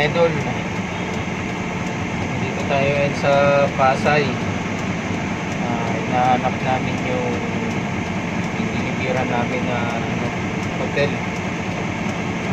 idol. Dito tayo ngayon sa Pasay. Hinahanap namin yung dinibira namin na hotel,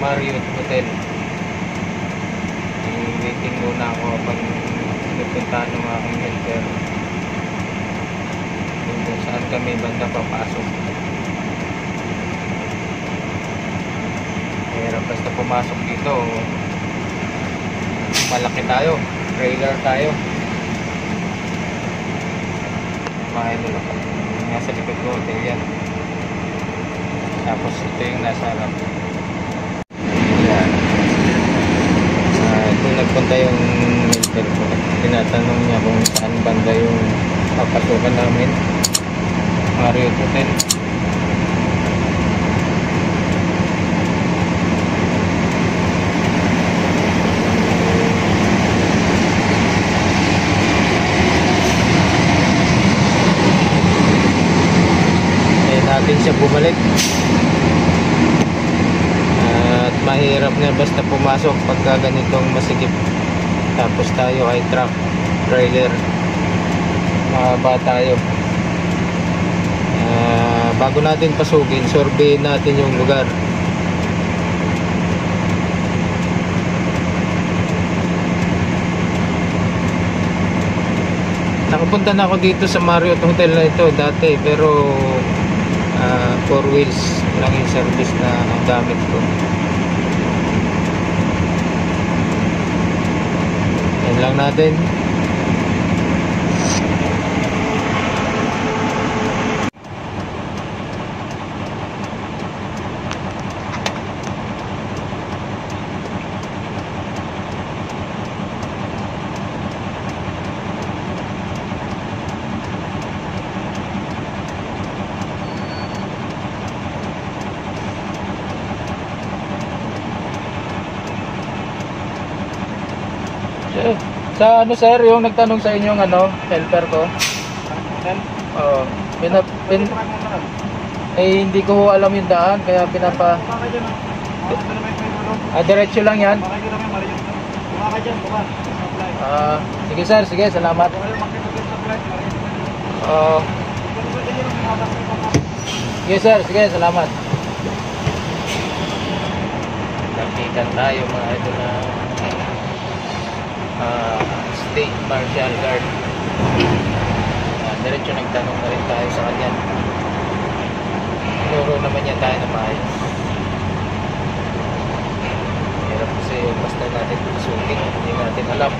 Marriott Hotel. Waiting muna ako pag pupuntahan ng aking helper kung saan kami banda papasok. Mahirap basta pumasok dito. Malaki tayo, trailer tayo. Kumain nila nasa likod ko, hotel yan. Tapos ito yung nasa harap. Yan. Ito nagpunta yung helper ko. Tinatanong niya kung saan banda yung papasukan namin, Marriott Hotel. Natin siya bumalik at mahirap na basta pumasok pagka ganitong masikip, tapos tayo ay truck, trailer, mahaba tayo. Bago natin pasukin, survey natin yung lugar. Nakapunta na ako dito sa Marriott Hotel na ito dati, pero 4 wheels lang yung service na ang gamit ko. Yan lang natin. Sa ano sir, yung nagtanong sa inyo ng helper ko? Oo. Hindi ko alam yung daan, kaya pinapa... diretso lang yan? Sige sir, sige, salamat. Sige sir, sige, salamat. Lapitan tayo mga ito na State Martial Guard. Diretso nagtanong na rin tayo sa kanya. Turo naman niya tayo na maayos. Hirap kasi basta natin suking, hindi natin alam.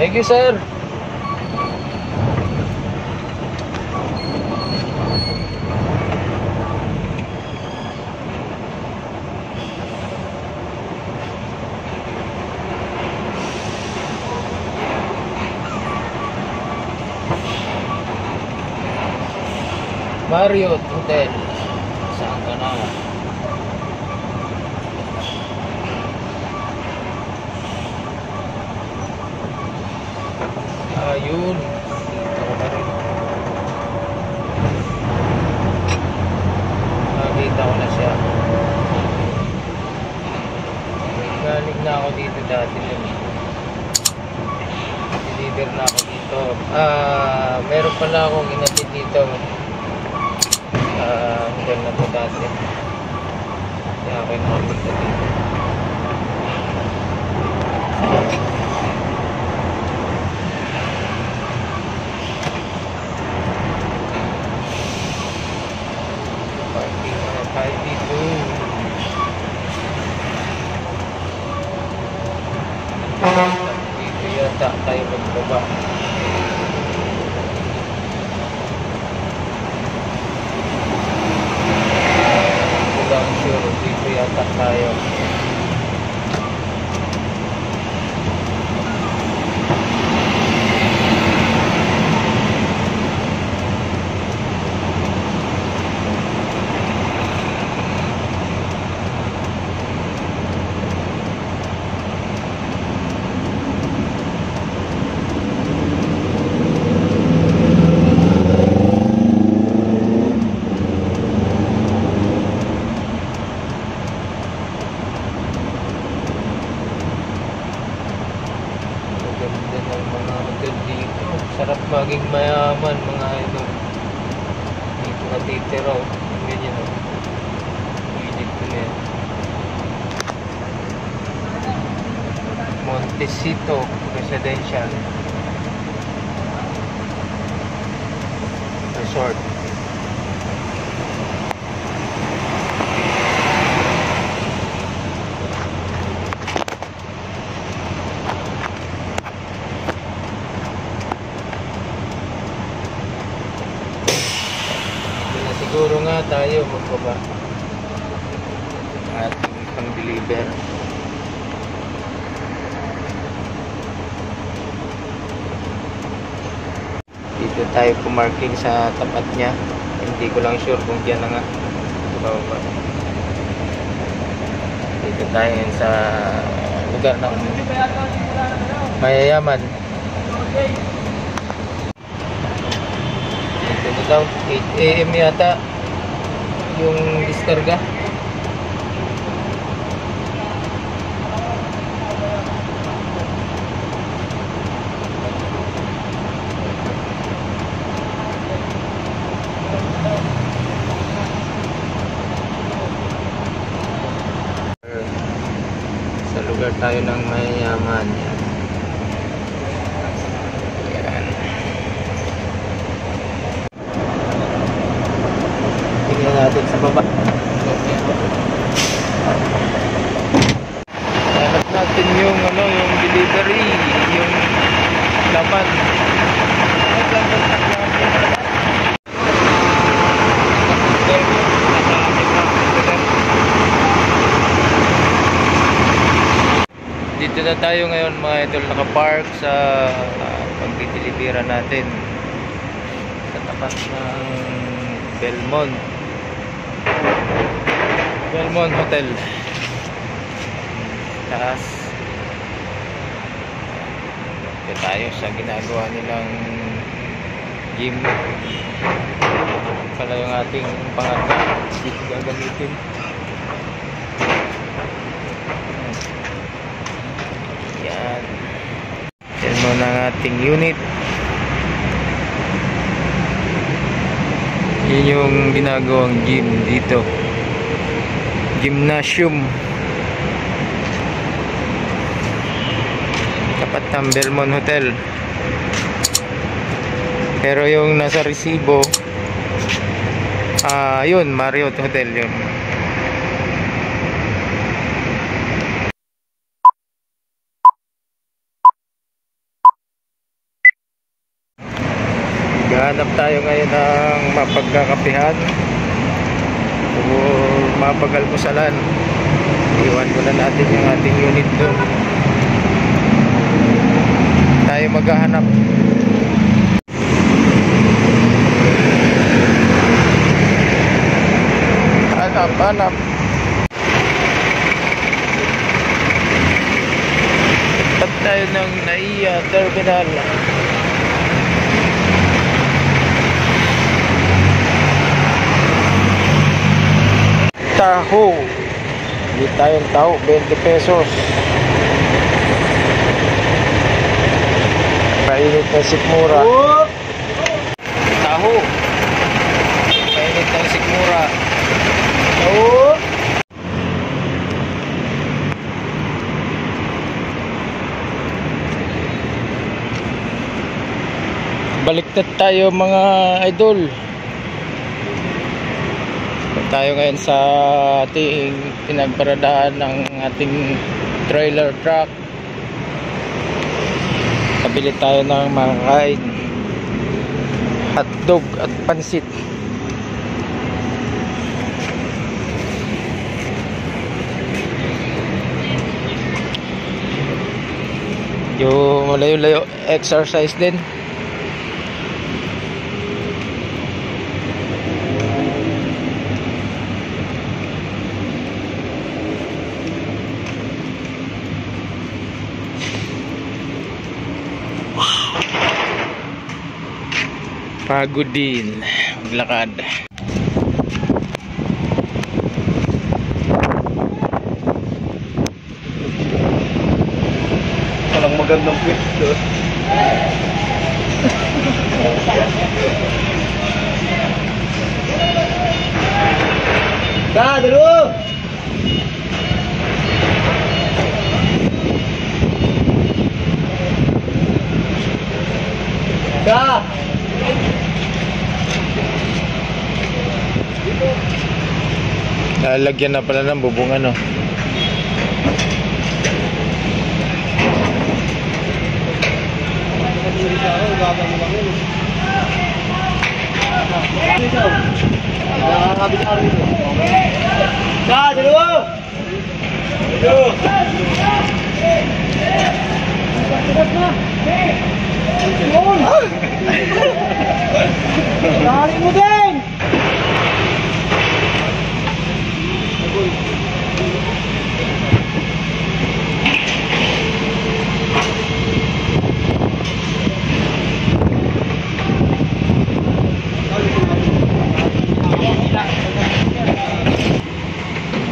Thank you, sir. Marriott Hotel. Saan ka na? Ayun. Ako na rin. Nakita ko na siya. Galing na ako dito dati. Deliver na ako dito. Meron pala akong inatid dito. hotel na to dati. Kaya ako yung nakapunta dito. Parking na tayo dito. Dito yata tayo magbaba. Lang sure dito yata tayo. Ganda ng mga hotel dito. Sarap maging mayaman mga idol. Dito natitira. Ganyan o. Pilit ko na yan. Montecito Residential Resort. Siguro nga tayo magbaba ating pang-deliver. Dito tayo pumarking sa tapat niya. Hindi ko lang sure kung diyan na nga. Baba. Dito tayo sa lugar ng mayayaman. Dito daw 8 AM yata yung diskarga. Sa lugar tayo ng mayayaman. Yan. Tingnan natin sa baba. Hanap natin yung yung delivery, yung laman. Dito na tayo ngayon mga idol, nakapark sa pagdideliveran natin sa tapat ng Belmont Hotel. Taas. Dito tayo sa ginagawa nilang gym. Pala yung ating pangatlo. Dito gagamitin. Yan. Yan muna ang ating unit. Yun yung ginagawang gym dito. Gymnasium. Tapat ng Belmont Hotel. Pero yung nasa resibo, yun, Marriott Hotel yun. Hanap tayo ngayon ng mapagkakapihan o mapagalmusalan. Iwan muna natin yung ating unit doon. Tayo maghahanap. Hanap. Tapat tayo ng NAIA Terminal. Taho. Hindi tayong taho, 20 pesos. Painit na sikmura. Taho. Painit ng sikmura. Baliktad tayo mga idol. Tayo ngayon sa ating pinagparadaan ng ating trailer truck. Kabili tayo ng mga kain, hotdog at pansit. Yung malayo-layo exercise din. Pagod din maglakad. Walang magandang pwesto. Dalo! Lalagyan na pala ng bubong ano. Dari mo din!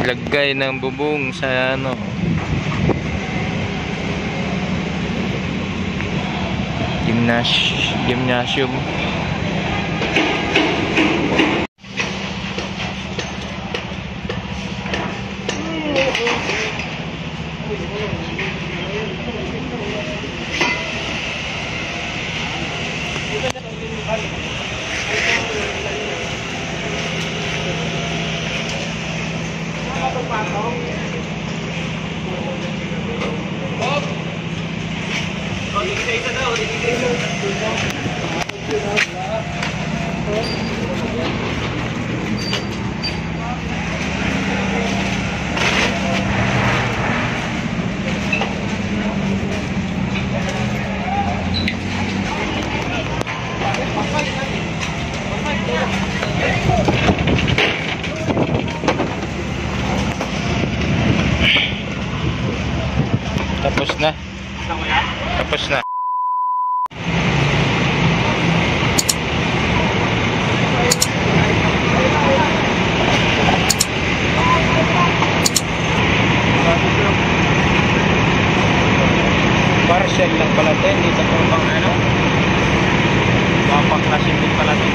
Lagay ng bubong sa ano, gymnasium. Tapos na. Tapos na. Partial lang pala ito. Hindi ito pang ano. Papaklasin din pala ito.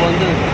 Wonder.